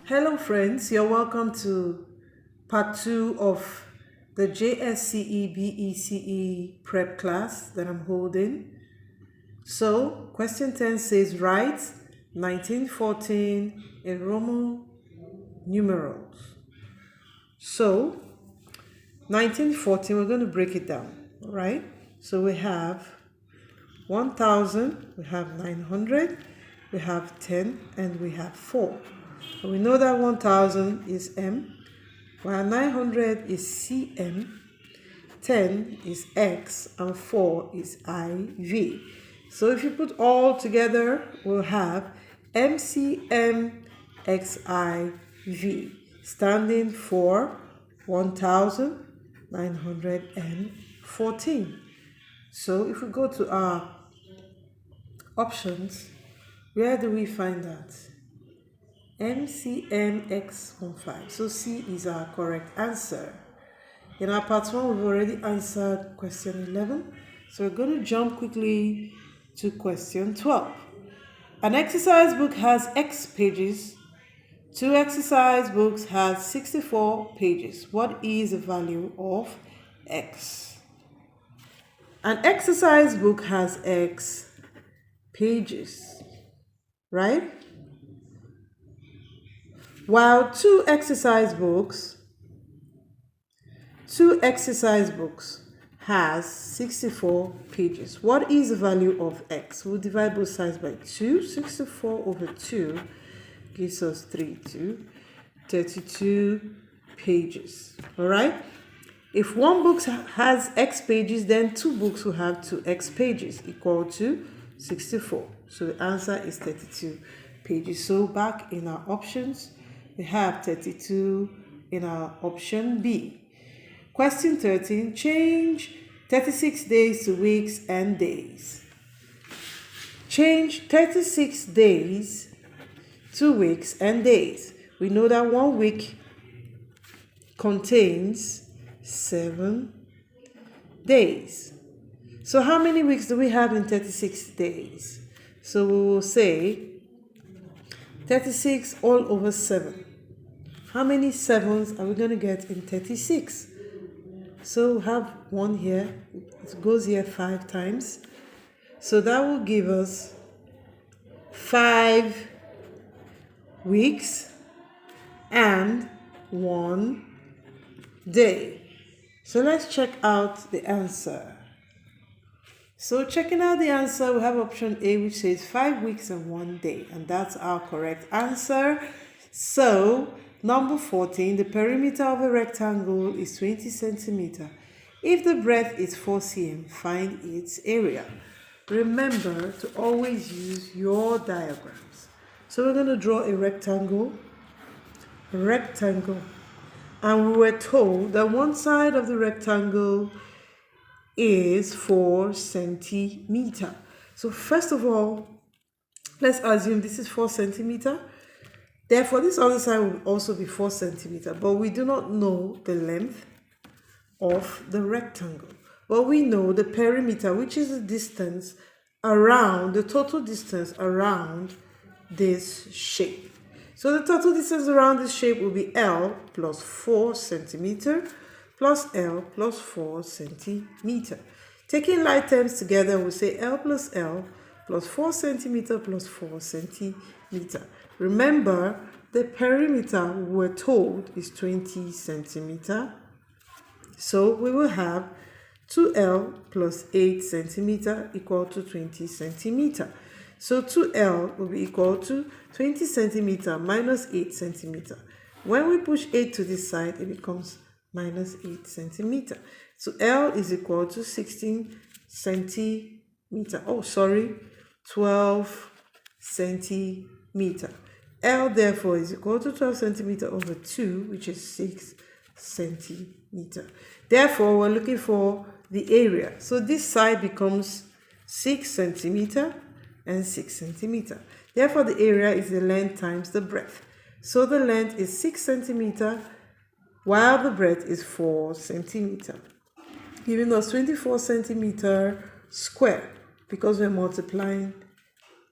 Hello friends, you're welcome to part 2 of the JSCE BECE prep class that I'm holding. So question 10 says write 1914 in Roman numerals. So 1914, we're going to break it down, all right? So we have 1000, we have 900, we have 10, and we have 4. And we know that 1000 is M, while 900 is CM, 10 is X, and 4 is IV. So if you put all together, we'll have MCMXIV, standing for 1914. So if we go to our options, where do we find that? MCMX15. So C is our correct answer. In our part 1, we've already answered question 11. So we're going to jump quickly to question 12. An exercise book has X pages. 2 exercise books has 64 pages. What is the value of X? An exercise book has X pages, right? While 2 exercise books has 64 pages. What is the value of X? We'll divide both sides by 2. 64 over 2 gives us 32 pages. All right? If one book has X pages, then 2 books will have 2X pages equal to 64. So the answer is 32 pages. So back in our options, we have 32 in our option B. Question 13, change 36 days to weeks and days. Change 36 days to weeks and days. We know that 1 week contains 7 days. So how many weeks do we have in 36 days? So we will say 36 all over 7. How many 7s are we going to get in 36? So we have 1 here. It goes here 5 times. So that will give us 5 weeks and 1 day. So let's check out the answer. So checking out the answer, we have option A, which says 5 weeks and 1 day. And that's our correct answer. So number 14, the perimeter of a rectangle is 20 centimeters. If the breadth is 4 cm, find its area. Remember to always use your diagrams. So we're going to draw a rectangle. And we were told that one side of the rectangle is 4 centimeters. So first of all, let's assume this is 4 centimeters. Therefore, this other side will also be 4 centimeters, but we do not know the length of the rectangle. But we know the perimeter, which is the distance around, the total distance around this shape. So the total distance around this shape will be L plus 4 centimeters plus L plus 4 centimeters. Taking like terms together, we'll say L plus 4 centimeters plus 4 centimeters. Remember, the perimeter we're told is 20 centimeters. So we will have 2L plus 8 centimeters equal to 20 centimeters. So 2L will be equal to 20 centimeters minus 8 centimeters. When we push 8 to this side, it becomes minus 8 centimeters. So L is equal to 16 centimeters. 12 centimeters. L therefore is equal to 12 centimeters over 2, which is 6 centimeters. Therefore, we're looking for the area. So this side becomes 6 centimeters and 6 centimeters. Therefore, the area is the length times the breadth. So the length is 6 centimeters, while the breadth is 4 centimeters, giving us 24 centimeters squared, because we're multiplying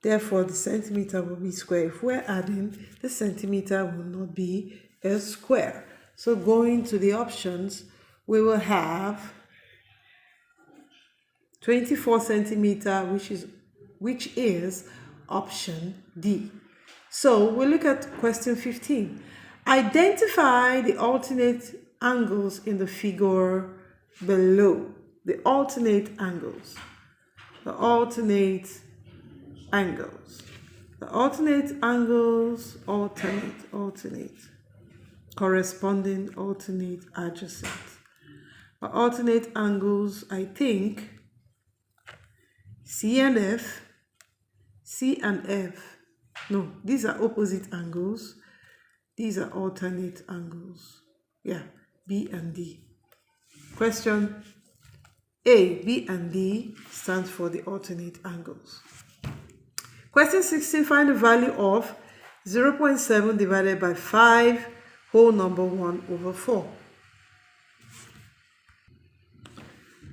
Therefore, the centimeter will be square. If we're adding, the centimeter will not be a square. So going to the options, we will have 24 centimeter, which is option D. So we look at question 15. Identify the alternate angles in the figure below. The alternate angles. The alternate angles. The alternate angles, alternate. Corresponding, alternate, adjacent. The alternate angles, I think, C and F. No, these are opposite angles. These are alternate angles. Yeah, B and D. Question A, B and D stands for the alternate angles. Question 16, find the value of 0.7 divided by 5 whole number 1 over 4.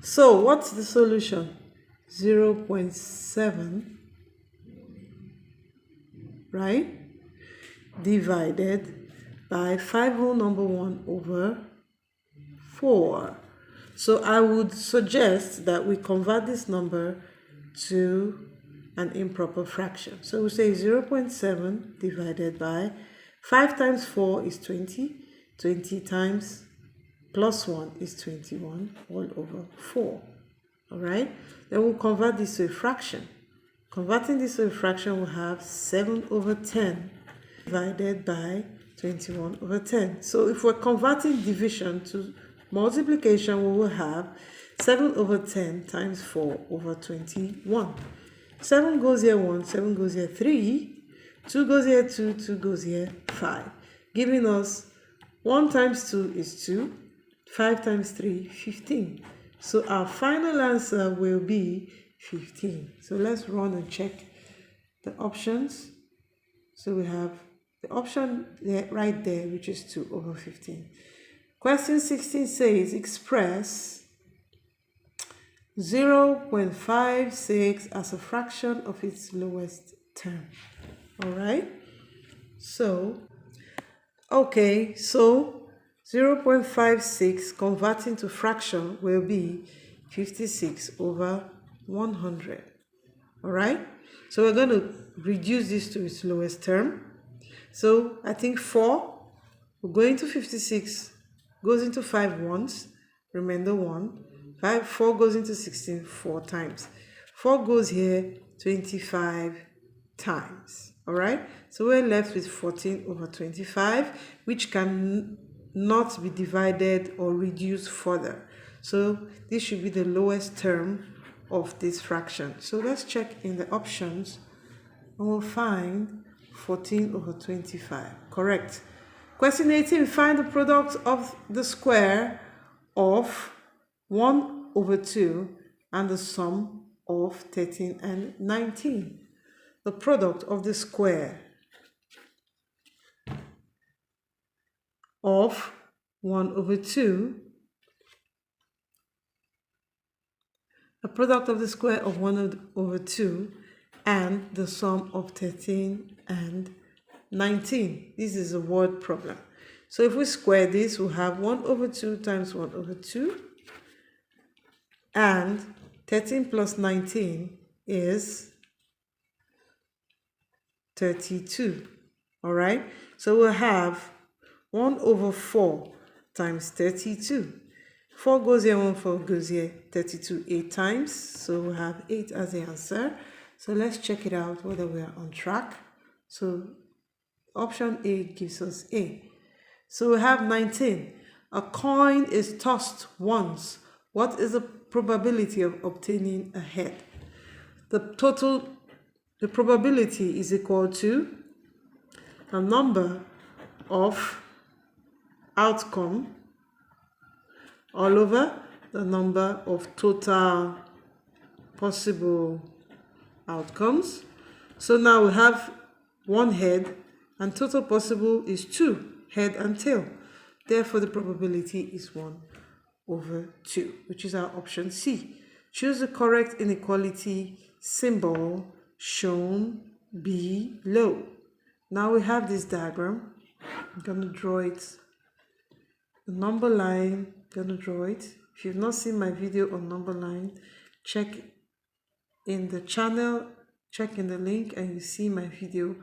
So what's the solution? 0.7, right, divided by 5 whole number 1 over 4. So I would suggest that we convert this number to an improper fraction. So we say 0.7 divided by 5 times 4 is 20. 20 times plus 1 is 21 all over 4. All right? Then we'll convert this to a fraction. Converting this to a fraction, we'll have 7 over 10 divided by 21 over 10. So if we're converting division to multiplication, we will have 7 over 10 times 4 over 21. 7 goes here 1, 7 goes here 3, 2 goes here 2, 2 goes here 5, giving us 1 times 2 is 2, 5 times 3, 15. So our final answer will be 15. So let's run and check the options. So we have the option there, right there, which is 2 over 15. Question 16 says express 0.56 as a fraction of its lowest term. All right. So, okay, so 0.56 converting to fraction will be 56 over 100. All right. So we're going to reduce this to its lowest term. So I think 4 will go into 56, goes into 5 once, remainder 1. 4 goes into 16 4 times. 4 goes here 25 times. All right. So we're left with 14 over 25, which can not be divided or reduced further. So this should be the lowest term of this fraction. So let's check in the options and we'll find 14 over 25. Correct. Question 18, find the product of the square of 1 over 2 and the sum of 13 and 19. The product of the square of 1 over 2, the product of the square of 1 over 2 and the sum of 13 and 19. This is a word problem. So if we square this, we'll have 1 over 2 times 1 over 2. And 13 plus 19 is 32. All right. So we'll have 1 over 4 times 32. 4 goes here, 1 4 goes here, 32 8 times. So we'll have 8 as the answer. So let's check it out whether we are on track. So option A gives us A. So we have 19. A coin is tossed once. What is the probability of obtaining a head? The probability is equal to the number of outcome all over the number of total possible outcomes. So now we have 1 head and total possible is 2 head and tail. Therefore, the probability is 1 over 2, which is our option C. Choose the correct inequality symbol shown below. Now we have this diagram. I'm going to draw it. The number line, I'm going to draw it. If you've not seen my video on number line, check in the channel, check in the link, and you see my video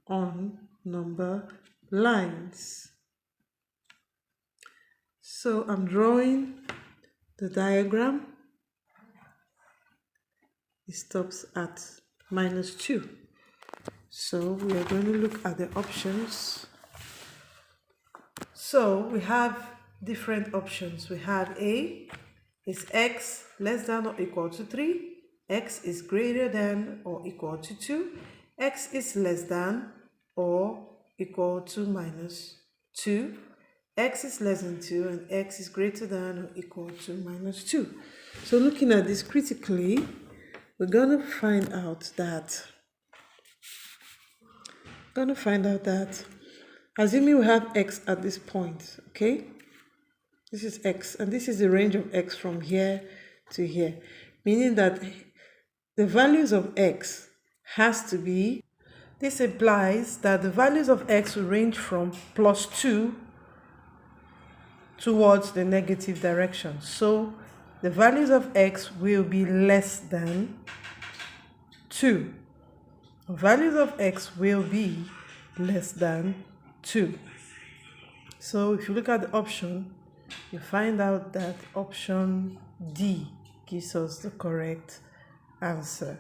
on number lines. So I'm drawing the diagram. It stops at -2. So we are going to look at the options. So we have different options. We have A is x less than or equal to 3, x is greater than or equal to 2, x is less than or equal to -2, x is less than 2, and x is greater than or equal to -2. So looking at this critically, we're going to find out that assuming we have x at this point, okay? This is x, and this is the range of x from here to here, meaning that the values of x has to be, this implies that the values of x will range from +2 towards the negative direction. So the values of x will be less than 2. The values of x will be less than 2. So if you look at the option, you find out that option D gives us the correct answer.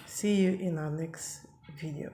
See you in our next video.